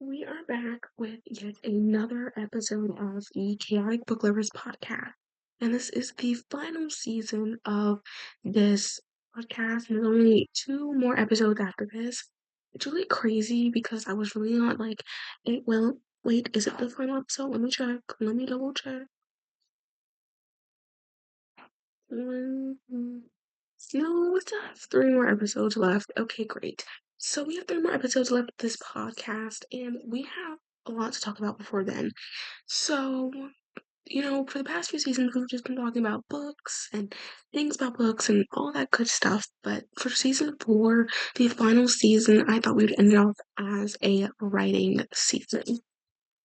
We are back with yet another episode of the Chaotic Book Lovers podcast. And this is the final season of this podcast. And there's only two more episodes after this. It's really crazy because I was really not like, well, wait, is it the final episode? Let me check. Let me double check. Mm, No, we still have three more episodes left. Okay, great. So we have three more episodes left of this podcast, and we have a lot to talk about before then. So, for the past few seasons, we've just been talking about books and things about books and all that good stuff. But for season four, the final season, I thought we'd end it off as a writing season.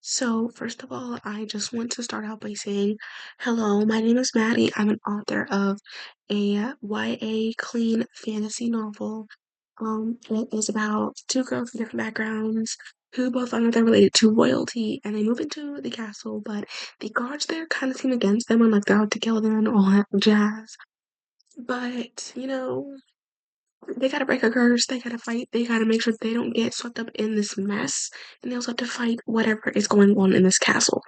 So, first of all, I just want to start out by saying hello. My name is Maddie. I'm an author of a YA clean fantasy novel. It is about two girls with different backgrounds who both find out they're related to royalty, and they move into the castle, but the guards there kind of seem against them and like they're out to kill them and all that jazz. But they gotta break a curse, they gotta fight, they gotta make sure they don't get swept up in this mess, and they also have to fight whatever is going on in this castle.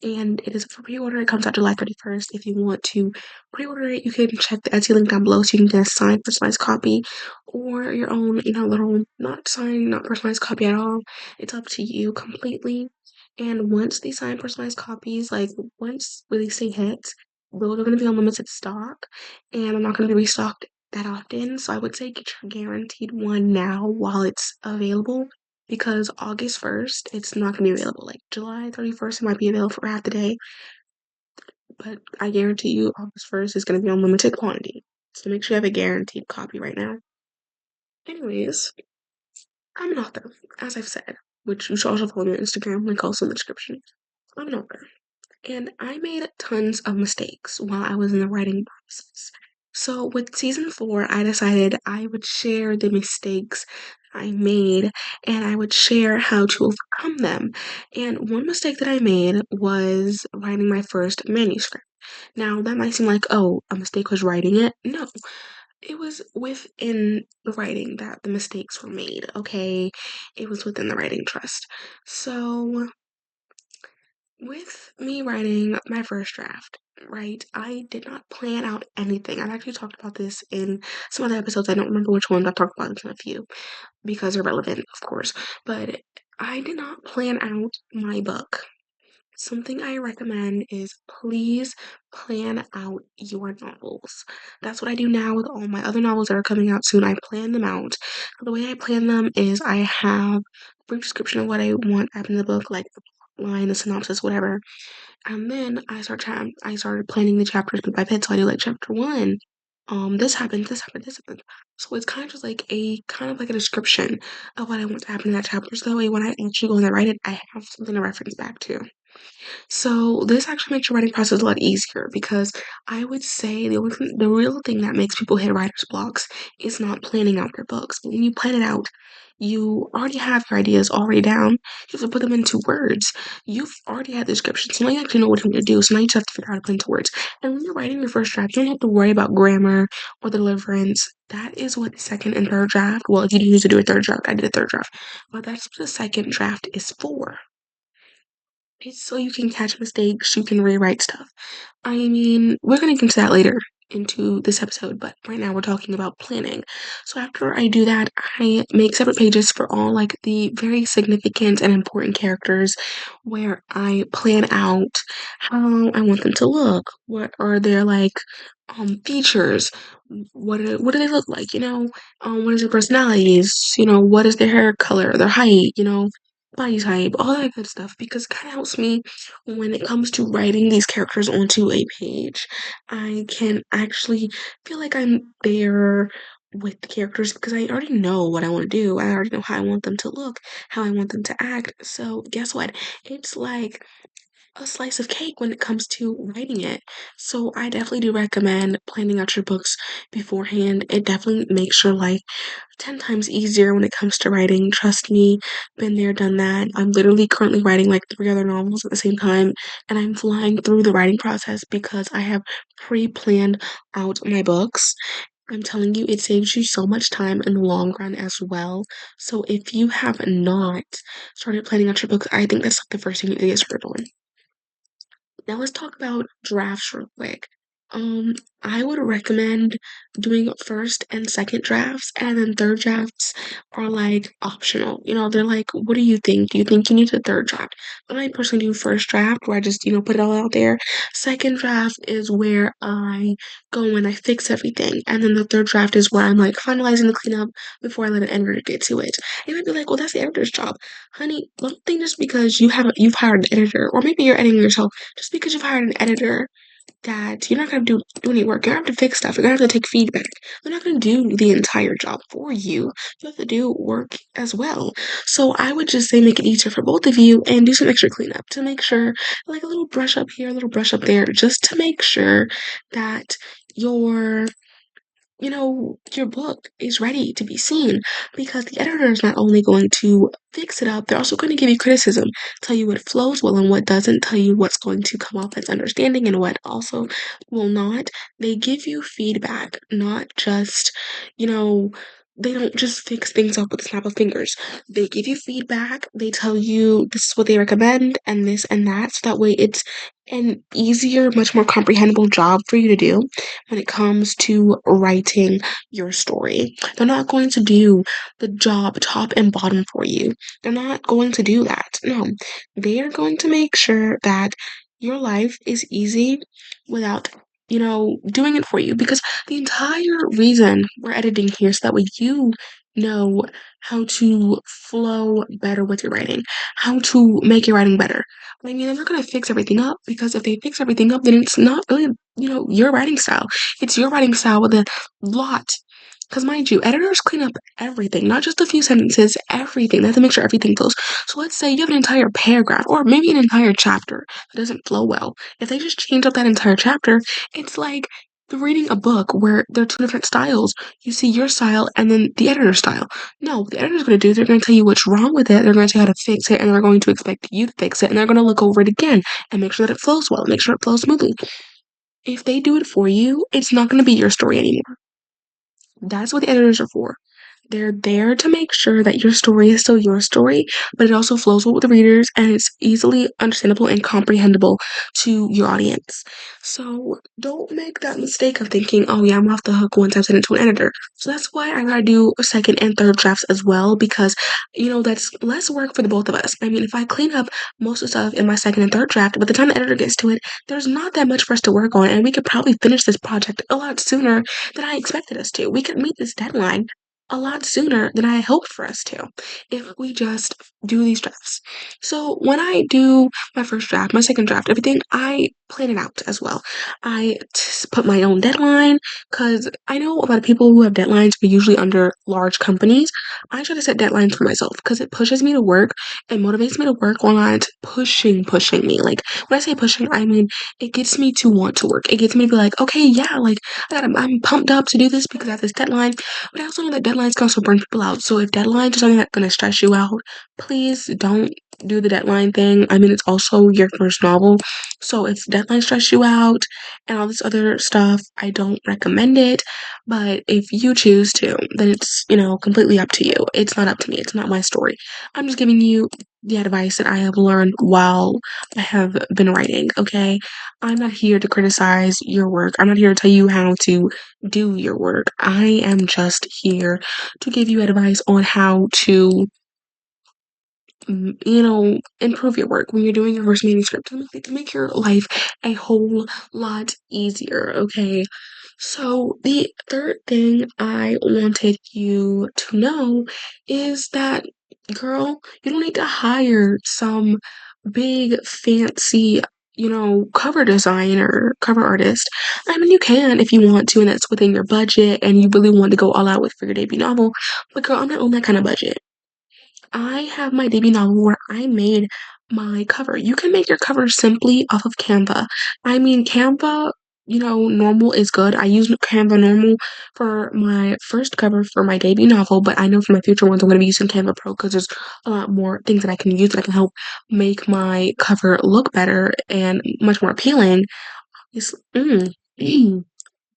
And it is for pre-order. It comes out July 31st. If you want to pre-order it, you can check the Etsy link down below so you can get a signed personalized copy or your own, little not signed, not personalized copy at all. It's up to you completely. And once the signed personalized copies, like once releasing hits, those are going to be on limited stock and I'm not going to be restocked that often. So I would say get your guaranteed one now while it's available because August 1st, it's not going to be available. Like July 31st, it might be available for half the day, but I guarantee you August 1st is going to be on limited quantity. So make sure you have a guaranteed copy right now. Anyways, I'm an author, as I've said, which you should also follow me on Instagram, link also in the description. I'm an author. And I made tons of mistakes while I was in the writing process. So with season four, I decided I would share the mistakes I made and I would share how to overcome them. And one mistake that I made was writing my first manuscript. Now, that might seem like, oh, a mistake was writing it. No, it was within the writing that the mistakes were made, okay? It was within the writing trust. So, with me writing my first draft, right, I did not plan out anything. I've actually talked about this in some other episodes. I don't remember which ones. I've talked about this in a few because they're relevant, of course. But I did not plan out my book. Something I recommend is please plan out your novels. That's what I do now with all my other novels that are coming out soon. I plan them out. The way I plan them is I have a brief description of what I want to happen in the book, like the plot line, the synopsis, whatever. And then I started planning the chapters bit by bit. So I do like chapter one. This happened, this happened, this happened. So it's kind of just like a description of what I want to happen in that chapter. So that way when I actually go and I write it, I have something to reference back to. So this actually makes your writing process a lot easier because I would say the real thing that makes people hit writer's blocks is not planning out their books. But when you plan it out, you already have your ideas already down. You have to put them into words. You've already had the description, so now you actually know what you want to do. So now you just have to figure out how to put into words. And when you're writing your first draft, you don't have to worry about grammar or the deliverance. That is what the second and third draft. Well, if you need to do a third draft, I did a third draft. But that's what the second draft is for. It's so you can catch mistakes, you can rewrite stuff. I mean, we're gonna get into that later into this episode, but right now we're talking about planning. So after I do that, I make separate pages for all like the very significant and important characters where I plan out how I want them to look. What are their like features? What do they look like? What is their personalities? What is their hair color, their height, body type, all that good stuff, because it kind of helps me when it comes to writing these characters onto a page. I can actually feel like I'm there with the characters because I already know what I want to do. I already know how I want them to look, how I want them to act. So, guess what? It's like a slice of cake when it comes to writing it. So I definitely do recommend planning out your books beforehand. It definitely makes your life 10 times easier when it comes to writing. Trust me, been there, done that. I'm literally currently writing like three other novels at the same time, and I'm flying through the writing process because I have pre-planned out my books. I'm telling you, it saves you so much time in the long run as well. So if you have not started planning out your books, I think that's like the first thing you need to get started on. Now let's talk about drafts real quick. Um, I would recommend doing first and second drafts, and then third drafts are like optional. They're like, what do you think? Do you think you need a third draft? I personally do first draft where I just, put it all out there. Second draft is where I go and I fix everything. And then the third draft is where I'm like finalizing the cleanup before I let an editor get to it. You might be like, well, that's the editor's job. Honey, don't think just because you've hired an editor, or maybe you're editing yourself, just because you've hired an editor that you're not gonna do any work. You're gonna have to fix stuff. You're gonna have to take feedback. They're not gonna do the entire job for you. You have to do work as well. So I would just say make it easier for both of you and do some extra cleanup to make sure, like a little brush up here, a little brush up there, just to make sure that your your book is ready to be seen, because the editor is not only going to fix it up, they're also going to give you criticism, tell you what flows well and what doesn't, tell you what's going to come off as understanding and what also will not. They give you feedback, not just, you know, they don't just fix things up with a snap of fingers. They give you feedback, they tell you this is what they recommend and this and that, so that way it's an easier, much more comprehensible job for you to do when it comes to writing your story. They're not going to do the job top and bottom for you. They're not going to do that. No, they are going to make sure that your life is easy without doing it for you, because the entire reason we're editing here is so that way you know how to flow better with your writing, how to make your writing better. I mean, they're not going to fix everything up, because if they fix everything up, then it's not really, your writing style. It's your writing style with a lot. Because mind you, editors clean up everything, not just a few sentences, everything. They have to make sure everything flows. So let's say you have an entire paragraph or maybe an entire chapter that doesn't flow well. If they just change up that entire chapter, it's like reading a book where there are two different styles. You see your style and then the editor's style. No, what the editor's going to do, they're going to tell you what's wrong with it. They're going to tell you how to fix it, and they're going to expect you to fix it, and they're going to look over it again and make sure that it flows well, make sure it flows smoothly. If they do it for you, it's not going to be your story anymore. That's what the editors are for. They're there to make sure that your story is still your story, but it also flows well with the readers and it's easily understandable and comprehensible to your audience. So don't make that mistake of thinking, oh yeah, I'm off the hook once I've sent it to an editor. So that's why I gotta do a second and third drafts as well, because that's less work for the both of us. I mean, if I clean up most of the stuff in my second and third draft, by the time the editor gets to it, there's not that much for us to work on, and we could probably finish this project a lot sooner than I expected us to. We could meet this deadline a lot sooner than I hoped for us to if we just do these drafts. So when I do my first draft, my second draft, everything, I plan it out as well. Put my own deadline, because I know a lot of people who have deadlines, but usually under large companies. I try to set deadlines for myself because it pushes me to work. It motivates me to work while not pushing me. Like when I say pushing, I mean it gets me to want to work. It gets me to be like, okay, yeah, like I'm pumped up to do this because I have this deadline. But I also know that deadlines can also burn people out. So if deadlines are something that's going to stress you out, please don't do the deadline thing. I mean, it's also your first novel. So if deadlines stress you out and all this other stuff, I don't recommend it. But if you choose to, then it's, completely up to you. It's not up to me. It's not my story. I'm just giving you the advice that I have learned while I have been writing, okay? I'm not here to criticize your work. I'm not here to tell you how to do your work. I am just here to give you advice on how to, improve your work when you're doing your first manuscript to make your life a whole lot easier, okay? So, the third thing I wanted you to know is that, girl, you don't need to hire some big, fancy, cover designer, cover artist. I mean, you can if you want to, and that's within your budget, and you really want to go all out with for your debut novel. But, girl, I'm not on that kind of budget. I have my debut novel where I made my cover. You can make your cover simply off of Canva. I mean, Canva, normal is good. I use Canva normal for my first cover for my debut novel, but I know for my future ones, I'm going to be using Canva Pro because there's a lot more things that I can use that can help make my cover look better and much more appealing. It's,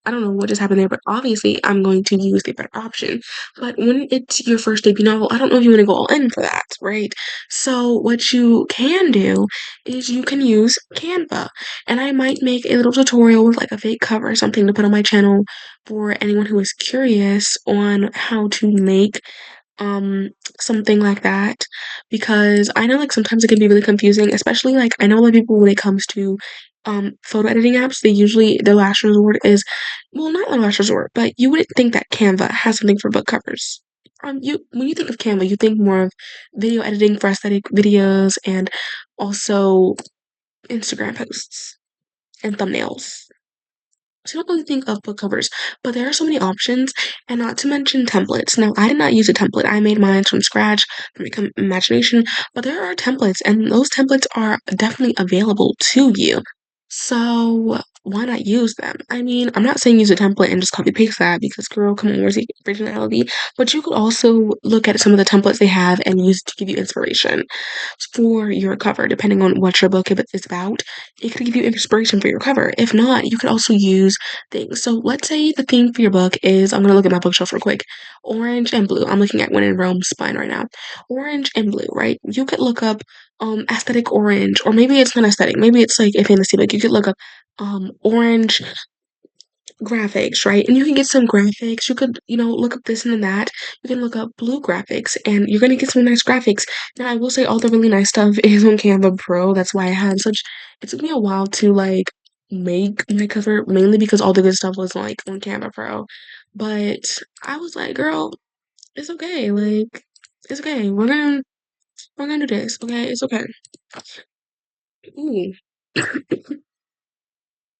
I don't know what just happened there, but obviously I'm going to use the better option. But when it's your first debut novel, I don't know if you want to go all in for that, right? So what you can do is you can use Canva. And I might make a little tutorial with like a fake cover or something to put on my channel for anyone who is curious on how to make um something like that, because I know like sometimes it can be really confusing, especially like I know a lot of people when it comes to photo editing apps, they usually their last resort is, well, not their last resort, but you wouldn't think that Canva has something for book covers. You when you think of Canva, you think more of video editing for aesthetic videos and also Instagram posts and thumbnails. So you don't really think of book covers, but there are so many options, and not to mention templates. Now, I did not use a template. I made mine from scratch from imagination, but there are templates, and those templates are definitely available to you. So why not use them? I mean, I'm not saying use a template and just copy paste that because girl, come on, where's the originality? But you could also look at some of the templates they have and use it to give you inspiration for your cover, depending on what your book is about. It could give you inspiration for your cover. If not, you could also use things. So let's say the theme for your book is, I'm going to look at my bookshelf real quick, orange and blue. I'm looking at When in Rome Spine right now. Orange and blue, right? You could look up aesthetic orange, or maybe it's not aesthetic. Maybe it's like a fantasy book. You could look up orange graphics, right? And you can get some graphics. You could, look up this and that. You can look up blue graphics and you're gonna get some nice graphics. Now I will say all the really nice stuff is on Canva Pro. That's why it took me a while to like make my cover, mainly because all the good stuff was like on Canva Pro. But I was like, girl, it's okay. Like, it's okay. We're gonna do this, okay? It's okay. Ooh.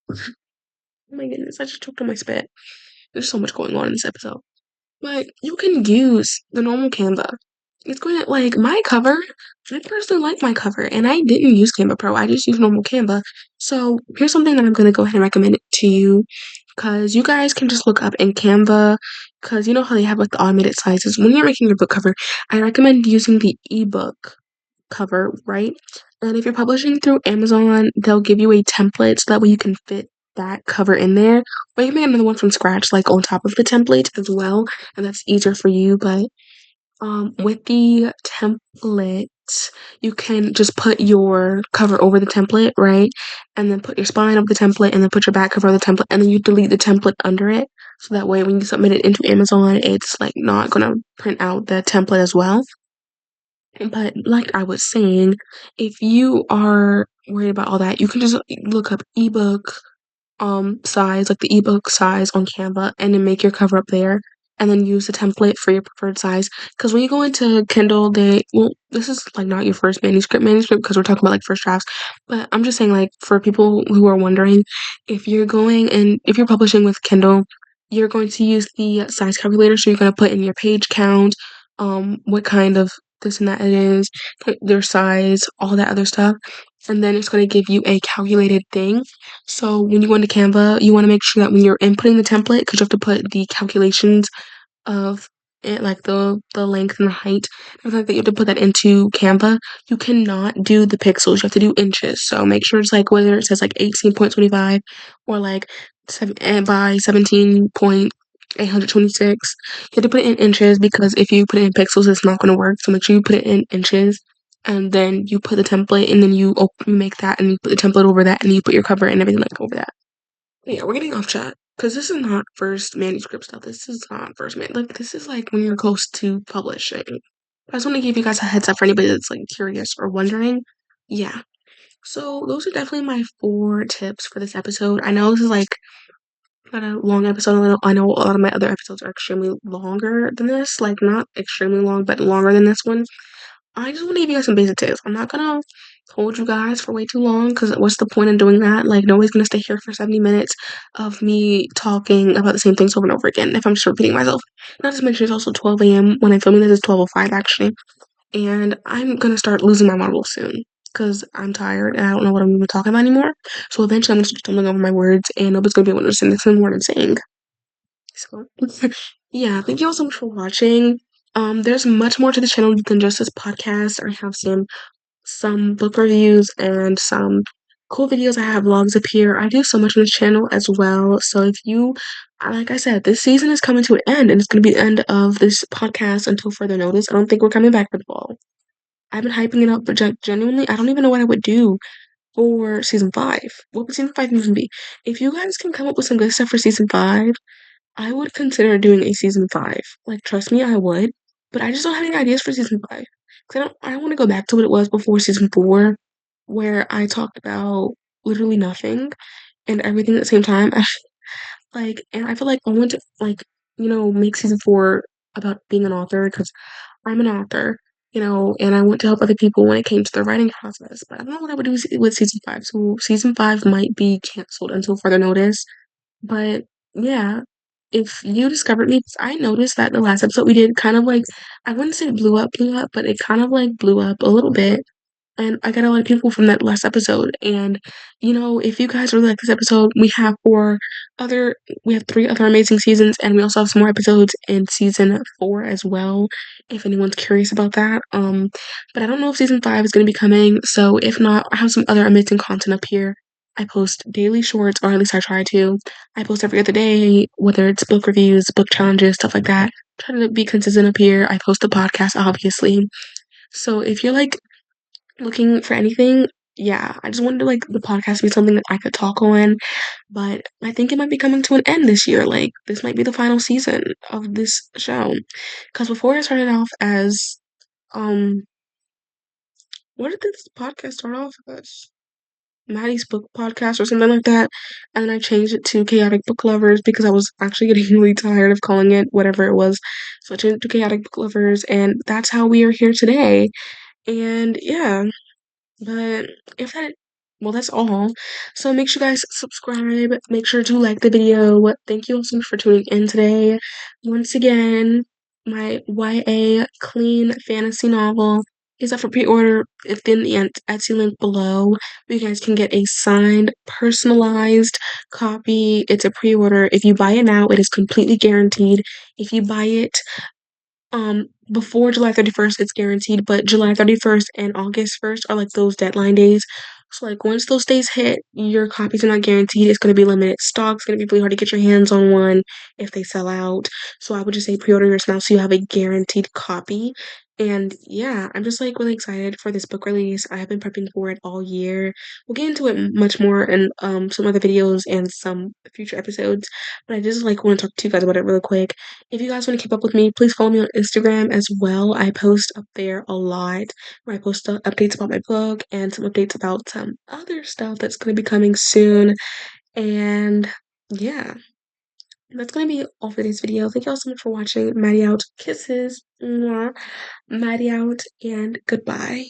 Oh my goodness, I just choked on my spit. There's so much going on in this episode. But you can use the normal Canva. It's going to, like, my cover, I personally like my cover, and I didn't use Canva Pro. I just used normal Canva. So here's something that I'm going to go ahead and recommend it to you, because you guys can just look up in Canva, because you know how they have, like, the automated sizes. When you're making your book cover, I recommend using the ebook cover, right? And if you're publishing through Amazon, they'll give you a template so that way you can fit that cover in there. Or you can make another one from scratch, like on top of the template as well, and that's easier for you. But with the template, you can just put your cover over the template, right? And then put your spine over the template, and then put your back cover over the template, and then you delete the template under it. So that way, when you submit it into Amazon, it's like not gonna print out the template as well. But like I was saying, if you are worried about all that, you can just look up ebook size, like the ebook size on Canva, and then make your cover up there, and then use the template for your preferred size. Because when you go into Kindle, this is like not your first manuscript because we're talking about like first drafts, but I'm just saying like for people who are wondering, if you're publishing with Kindle, you're going to use the size calculator. So you're going to put in your page count, what kind of this and that it is, put their size, all that other stuff, and then it's going to give you a calculated thing. So when you go into Canva, you want to make sure that when you're inputting the template, because you have to put the calculations of it, like the length and the height, everything like that, you have to put that into Canva. You cannot do the pixels. You have to do inches. So make sure it's like whether it says like 18.25 or like 7 by 17.826. You have to put it in inches, because if you put it in pixels, it's not going to work. So make sure you put it in inches. And then you put the template, and then you make that, and you put the template over that, and you put your cover and everything like over that. Yeah, we're getting off chat because this is not first manuscript stuff. This is not first like this is like when you're close to publishing. I just want to give you guys a heads up for anybody that's like curious or wondering. Yeah. So those are definitely my 4 tips for this episode. I know this is like not a long episode. I know a lot of my other episodes are extremely longer than this. Like not extremely long, but longer than this one. I just want to give you guys some basic tips. I'm not gonna hold you guys for way too long, because what's the point in doing that? Like, nobody's gonna stay here for 70 minutes of me talking about the same things over and over again if I'm just repeating myself. Not to mention, it's also 12 a.m. when I'm filming this. It's 12:05 actually, and I'm gonna start losing my marbles soon because I'm tired and I don't know what I'm even talking about anymore. So eventually, I'm gonna start stumbling over my words, and nobody's gonna be able to understand this anymore what I'm saying. So, yeah, thank you all so much for watching. There's much more to the channel than just this podcast. I have some book reviews and some cool videos. I have vlogs up here. I do so much on this channel as well. So if you, like I said, this season is coming to an end, and it's going to be the end of this podcast until further notice. I don't think we're coming back for the fall. I've been hyping it up, but genuinely, I don't even know what I would do for season 5. What would season 5 even be? If you guys can come up with some good stuff for season 5, I would consider doing a season 5. Like, trust me, I would. But I just don't have any ideas for season 5. Because I don't want to go back to what it was before season 4, where I talked about literally nothing and everything at the same time. And I feel like I want to, make season 4 about being an author, because I'm an author, and I want to help other people when it came to the writing process. But I don't know what I would do with season 5. So season 5 might be canceled until further notice. But yeah, if you discovered me, 'cause I noticed that the last episode we did kind of like, I wouldn't say blew up, but it kind of like blew up a little bit. And I got a lot of people from that last episode. And, if you guys really like this episode, other, we have 3 other amazing seasons, and we also have some more episodes in season 4 as well, if anyone's curious about that. But I don't know if season 5 is going to be coming. So if not, I have some other amazing content up here. I post daily shorts, or at least I try to. I post every other day, whether it's book reviews, book challenges, stuff like that. Try to be consistent up here. I post a podcast, obviously. So if you're like looking for anything, yeah, I just wanted to like the podcast to be something that I could talk on, but I think it might be coming to an end this year. Like, this might be the final season of this show. Because before I started off as, um, what did this podcast start off as? Maddie's Book Podcast or something like that. And then I changed it to Chaotic Book Lovers because I was actually getting really tired of calling it whatever it was. So I changed it to Chaotic Book Lovers, and that's how we are here today. And yeah. But if that, well, that's all. So make sure you guys subscribe. Make sure to like the video. Thank you all so much for tuning in today. Once again, my YA clean fantasy novel is up for pre-order. It's in the Etsy link below. You guys can get a signed, personalized copy. It's a pre-order. If you buy it now, it is completely guaranteed. If you buy it before July 31st, it's guaranteed, but July 31st and August 1st are like those deadline days. So like once those days hit, your copies are not guaranteed. It's gonna be limited stock. It's gonna be really hard to get your hands on one if they sell out. So I would just say pre-order yours now so you have a guaranteed copy. And yeah, I'm just like really excited for this book release. I have been prepping for it all year. We'll get into it much more in some other videos and some future episodes. But I just like want to talk to you guys about it really quick. If you guys want to keep up with me, please follow me on Instagram as well. I post up there a lot, where I post updates about my book and some updates about some other stuff that's going to be coming soon. And yeah, that's going to be all for this video. Thank you all so much for watching. Maddie out. Kisses. Mwah. Maddie out, and goodbye.